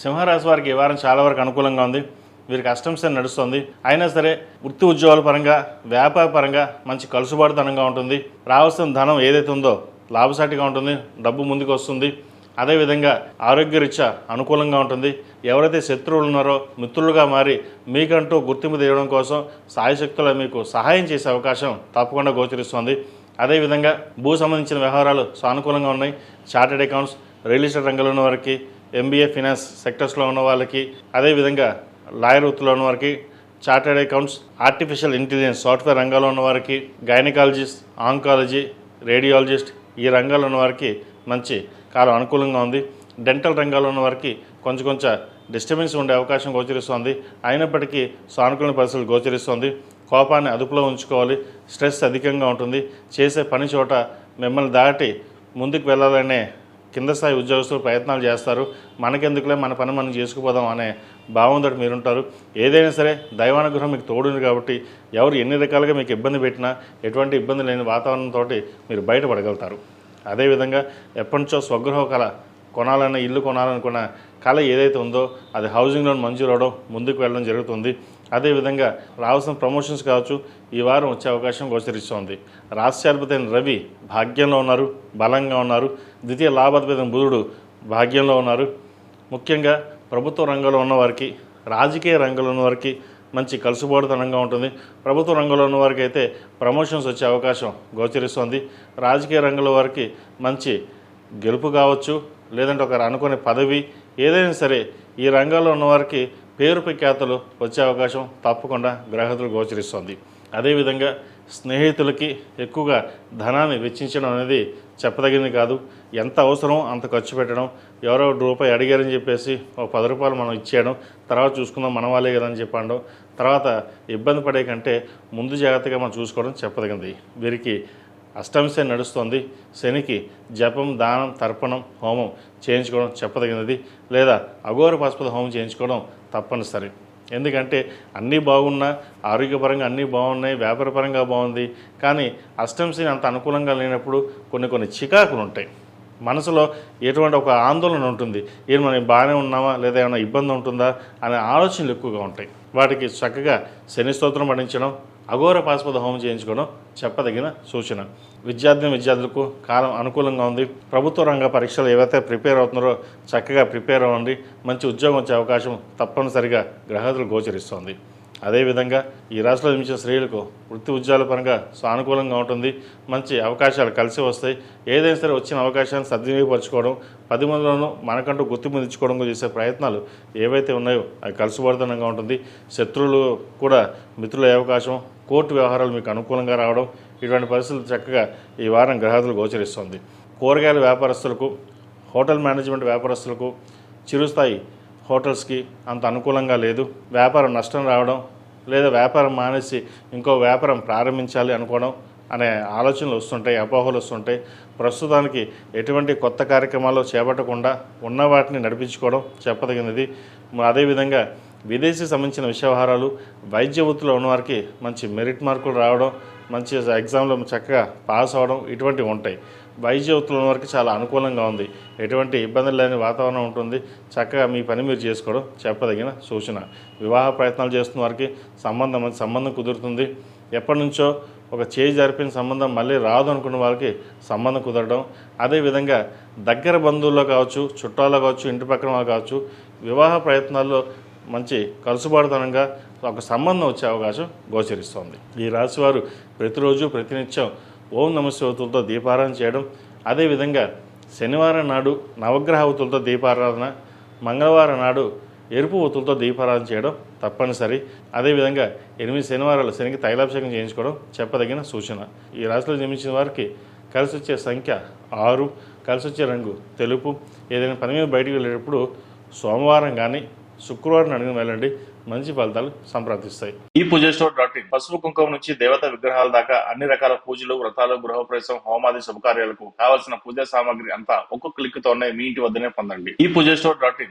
సింహరాశి వారికి ఈ వారం చాలా వరకు అనుకూలంగా ఉంది. వీరికి అష్టంశని నడుస్తుంది. అయినా సరే వృత్తి ఉద్యోగాల పరంగా, వ్యాపార పరంగా మంచి కలుసుబాటుతనంగా ఉంటుంది. రావాల్సిన ధనం ఏదైతే ఉందో లాభసాటిగా ఉంటుంది, డబ్బు ముందుకు వస్తుంది. అదేవిధంగా ఆరోగ్యరీత్యా అనుకూలంగా ఉంటుంది. ఎవరైతే శత్రువులు ఉన్నారో మిత్రులుగా మారి మీకంటూ గుర్తింపు తీయడం కోసం సాయశక్తులు మీకు సహాయం చేసే అవకాశం తప్పకుండా గోచరిస్తుంది. అదేవిధంగా భూ సంబంధించిన వ్యవహారాలు సానుకూలంగా ఉన్నాయి. చార్టెడ్ అకౌంట్స్, రియల్ ఎస్టేట్ రంగంలో ఉన్న వారికి, ఎంబీఏ ఫినాన్స్ సెక్టర్స్లో ఉన్న వాళ్ళకి, అదేవిధంగా లాయర్ వృత్తిలో ఉన్న వారికి, chartered accounts, artificial intelligence software రంగాల్లో ఉన్న వారికి, గైనకాలజిస్ట్, ఆంకాలజీ, రేడియాలజిస్ట్ ఈ రంగాల్లో ఉన్న వారికి మంచి కాలం అనుకూలంగా ఉంది. డెంటల్ రంగాల్లో ఉన్న వారికి కొంచెం డిస్టర్బెన్స్ ఉండే అవకాశం గోచరిస్తుంది. అయినప్పటికీ సానుకూల పరిస్థితులు గోచరిస్తుంది. కోపాన్ని అదుపులో ఉంచుకోవాలి. స్ట్రెస్ అధికంగా ఉంటుంది. చేసే పని చోట మిమ్మల్ని దాటి ముందుకు వెళ్ళాలనే కింద స్థాయి ఉద్యోగస్తులు ప్రయత్నాలు చేస్తారు. మనకెందుకులే, మన పని మనం చేసుకుపోదాం అనే భావంతో మీరుంటారు. ఏదైనా సరే దైవానుగ్రహం మీకు తోడుంది కాబట్టి ఎవరు ఎన్ని రకాలుగా మీకు ఇబ్బంది పెట్టినా ఎటువంటి ఇబ్బంది లేని వాతావరణంతో మీరు బయటపడగలుగుతారు. అదేవిధంగా ఎప్పటి నుంచో స్వగృహ కళ కొనాలన్న, ఇల్లు కొనాలనుకున్న కళ ఏదైతే ఉందో అది హౌసింగ్ లోన్ మంజూరు అవడం, ముందుకు వెళ్ళడం జరుగుతుంది. అదేవిధంగా రావాల్సిన ప్రమోషన్స్ కావచ్చు ఈ వారం వచ్చే అవకాశం గోచరిస్తోంది. రాష్ట్రాధిపతి అయిన రవి భాగ్యంలో ఉన్నారు, బలంగా ఉన్నారు. ద్వితీయ లాభాధిపతి అయిన బుధుడు భాగ్యంలో ఉన్నారు. ముఖ్యంగా ప్రభుత్వ రంగంలో ఉన్నవారికి, రాజకీయ రంగంలో ఉన్నవారికి మంచి కలుసుబాటుతనంగా ఉంటుంది. ప్రభుత్వ రంగంలో ఉన్న వారికి అయితే ప్రమోషన్స్ వచ్చే అవకాశం గోచరిస్తుంది. రాజకీయ రంగంలో వారికి మంచి గెలుపు కావచ్చు, లేదంటే ఒక అనుకునే పదవి ఏదైనా సరే ఈ రంగాల్లో ఉన్నవారికి పేరు ప్రఖ్యాతలు వచ్చే అవకాశం తప్పకుండా గ్రహతులు గోచరిస్తుంది. అదేవిధంగా స్నేహితులకి ఎక్కువగా ధనాన్ని వెచ్చించడం అనేది చెప్పదగింది కాదు. ఎంత అవసరం అంత ఖర్చు పెట్టడం, ఎవరో రూపాయి అడిగారని చెప్పేసి ఒక 10 రూపాయలు మనం ఇచ్చేయడం, తర్వాత చూసుకుందాం మన వాళ్ళే కదా అని చెప్పడం, తర్వాత ఇబ్బంది పడే కంటే ముందు జాగ్రత్తగా మనం చూసుకోవడం చెప్పదగింది. వీరికి అష్టంశని నడుస్తుంది. శనికి జపం, దానం, తర్పణం, హోమం చేయించుకోవడం చెప్పదగినది. లేదా అఘోర పాశుపత హోమం చేయించుకోవడం తప్పనిసరి. ఎందుకంటే అన్నీ బాగున్నా, ఆరోగ్యపరంగా అన్నీ బాగున్నాయి, వ్యాపారపరంగా బాగుంది, కానీ అష్టంశని అంత అనుకూలంగా లేనప్పుడు కొన్ని చికాకులు ఉంటాయి. మనసులో ఎటువంటి ఒక ఆందోళన ఉంటుంది. ఏం మనం బాగానే ఉన్నామా, లేదా ఏమైనా ఇబ్బంది ఉంటుందా అనే ఆలోచనలు ఎక్కువగా ఉంటాయి. వాటికి చక్కగా శని స్తోత్రం పఠించడం, అఘోర పాశుపత హోమం చేయించుకోవడం చెప్పదగిన సూచన. విద్యార్థులకు కాలం అనుకూలంగా ఉంది. ప్రభుత్వ రంగ పరీక్షలు ఏవైతే ప్రిపేర్ అవుతున్నారో చక్కగా ప్రిపేర్ అవ్వండి. మంచి ఉద్యోగం వచ్చే అవకాశం తప్పనిసరిగా గ్రహతులు గోచరిస్తోంది. అదేవిధంగా ఈ రాశిలో జన్మించిన స్త్రీలకు వృత్తి ఉద్యోగాల పరంగా సానుకూలంగా ఉంటుంది. మంచి అవకాశాలు కలిసి వస్తాయి. ఏదైనా సరే వచ్చిన అవకాశాన్ని సద్వినియోగపరచుకోవడం, 10 మందిలోనూ మనకంటూ గుర్తింపు తెచ్చుకోవడం చేసే ప్రయత్నాలు ఏవైతే ఉన్నాయో అవి కలిసిబోధనంగా ఉంటుంది. శత్రువులు కూడా మిత్రులయ్యే అవకాశం, కోర్టు వ్యవహారాలు మీకు అనుకూలంగా రావడం, ఇటువంటి పరిస్థితులు చక్కగా ఈ వారం గ్రహాదులు గోచరిస్తుంది. కూరగాయల వ్యాపారస్తులకు, హోటల్ మేనేజ్మెంట్ వ్యాపారస్తులకు, చిరుస్థాయి హోటల్స్కి అంత అనుకూలంగా లేదు. వ్యాపారం నష్టం రావడం, లేదా వ్యాపారం మానేసి ఇంకో వ్యాపారం ప్రారంభించాలి అనుకోవడం అనే ఆలోచనలు వస్తుంటాయి, అపోహలు వస్తుంటాయి. ప్రస్తుతానికి ఎటువంటి కొత్త కార్యక్రమాలు చేపట్టకుండా ఉన్న వాటిని నడిపించుకోవడం చెప్పదగినది. అదేవిధంగా విదేశీ సంబంధించిన వ్యవహారాలు, వైద్య వృత్తిలో ఉన్నవారికి మంచి మెరిట్ మార్కులు రావడం, మంచి ఎగ్జామ్లో చక్కగా పాస్ అవ్వడం ఇటువంటివి ఉంటాయి. వైద్య వృత్తిలో ఉన్నవారికి చాలా అనుకూలంగా ఉంది. ఎటువంటి ఇబ్బందులు లేని వాతావరణం ఉంటుంది. చక్కగా మీ పని మీరు చేసుకోవడం చెప్పదగిన సూచన. వివాహ ప్రయత్నాలు చేస్తున్న వారికి సంబంధం కుదురుతుంది. ఎప్పటి నుంచో ఒక చేయి జరిపిన సంబంధం మళ్ళీ రాదు అనుకున్న వాళ్ళకి సంబంధం కుదరడం, అదేవిధంగా దగ్గర బంధువుల్లో కావచ్చు, చుట్టాల్లో కావచ్చు, ఇంటి పక్కన వాళ్ళు కావచ్చు, వివాహ ప్రయత్నాల్లో మంచి కలుసుబాటుతనంగా ఒక సంబంధం వచ్చే అవకాశం గోచరిస్తోంది. ఈ రాశివారు ప్రతిరోజు ప్రతినిత్యం ఓం నమః శివాయతో దీపారాధన చేయడం, అదేవిధంగా శనివారం నాడు నవగ్రహ ఒత్తులతో దీపారాధన, మంగళవారం నాడు ఎరుపు ఒత్తులతో దీపారాధన చేయడం తప్పనిసరి. అదేవిధంగా 8 శనివారాలు శనికి తైలాభిషేకం చేయించుకోవడం చెప్పదగిన సూచన. ఈ రాశిలో జన్మించిన వారికి కలిసి వచ్చే సంఖ్య 6, కలిసి వచ్చే రంగు తెలుపు. ఏదైనా పని మీద బయటికి వెళ్ళేటప్పుడు సోమవారం కానీ శుక్రవారం అడిగిన వెళ్ళండి, మంచి ఫలితాలు సంప్రాప్తిస్తాయి. ఈ పూజస్టోర్.in పసుపు కుంకుమ నుంచి దేవతా విగ్రహాల దాకా అన్ని రకాల పూజలు, వ్రతాలు, గృహప్రవేశం, హోమాది శుభకార్యాలకు కావలసిన పూజా సామాగ్రి అంతా ఒక్కొక్క క్లిక్ తోనే మీ ఇంటి వద్దనే పొందండి. ఈ పూజస్టోర్.in